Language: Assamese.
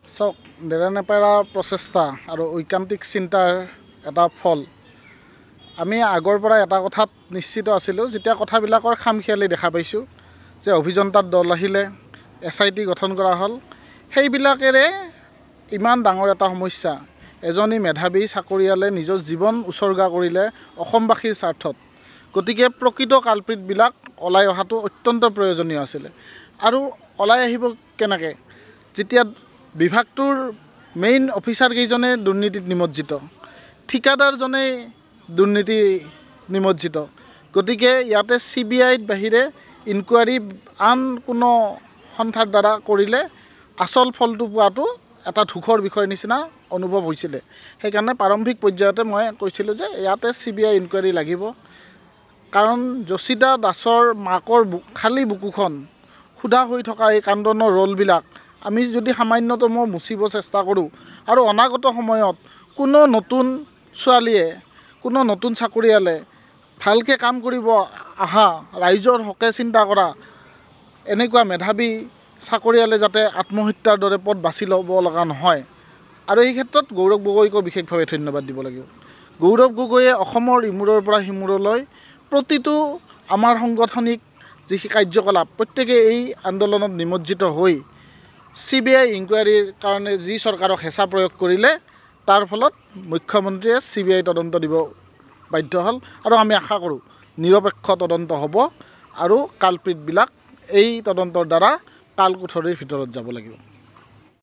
চাওক, নেৰানেপেৰা প্ৰচেষ্টা আৰু ঐকান্তিক চিন্তাৰ এটা ফল। আমি আগৰ পৰা এটা কথাত নিশ্চিত আছিলোঁ, যেতিয়া কথাবিলাকৰ খামখেয়ালি দেখা পাইছোঁ যে অভিযন্তাৰ দল আহিলে, SIT গঠন কৰা হ'ল, সেইবিলাকেৰে ইমান ডাঙৰ এটা সমস্যা। এজনী মেধাৱী চাকৰিয়ালে নিজৰ জীৱন উচৰ্গা কৰিলে অসমবাসীৰ স্বাৰ্থত। গতিকে প্ৰকৃত কালপ্ৰিটবিলাক ওলাই অহাটো অত্যন্ত প্ৰয়োজনীয় আছিলে। আৰু ওলাই আহিব কেনেকৈ? যেতিয়া বিভাগটোৰ মেইন অফিচাৰকেইজনে দুৰ্নীতিত নিমজ্জিত, ঠিকাদাৰজনেই দুৰ্নীতি নিমজ্জিত। গতিকে ইয়াতে CBIৰ বাহিৰে ইনকুৱাৰী আন কোনো সন্থাৰ দ্বাৰা কৰিলে আচল ফলটো পোৱাটো এটা দুখৰ বিষয় নিচিনা অনুভৱ হৈছিলে। সেইকাৰণে প্ৰাৰম্ভিক পৰ্যায়তে মই কৈছিলোঁ যে ইয়াতে CBI ইনকুৱাৰী লাগিব। কাৰণ যশিতা দাসৰ মাকৰ খালী বুকুখন সোধা হৈ থকা এই কান্দনৰ ৰোলবিলাক আমি যদি সামান্যতম মুচিব চেষ্টা কৰোঁ আৰু অনাগত সময়ত কোনো নতুন ছোৱালীয়ে, কোনো নতুন চাকৰিয়ালে ভালকৈ কাম কৰিব অহা, ৰাইজৰ হকে চিন্তা কৰা এনেকুৱা মেধাৱী চাকৰিয়ালে যাতে আত্মহত্যাৰ দৰে পথ বাছি ল'ব লগা নহয়। আৰু এই ক্ষেত্ৰত গৌৰৱ গগৈকো বিশেষভাৱে ধন্যবাদ দিব লাগিব। গৌৰৱ গগৈয়ে অসমৰ ইমূৰৰ পৰা সিমূৰলৈ প্ৰতিটো আমাৰ সাংগঠনিক যি কাৰ্যকলাপ প্ৰত্যেকেই এই আন্দোলনত নিমজ্জিত হৈ CBI ইনকুৱাৰীৰ কাৰণে যি চৰকাৰক হেঁচা প্ৰয়োগ কৰিলে, তাৰ ফলত মুখ্যমন্ত্ৰীয়ে CBI তদন্ত দিব বাধ্য হ'ল। আৰু আমি আশা কৰোঁ নিৰপেক্ষ তদন্ত হ'ব আৰু কালপ্ৰিটবিলাক এই তদন্তৰ দ্বাৰা কালকোঠৰীৰ ভিতৰত যাব লাগিব।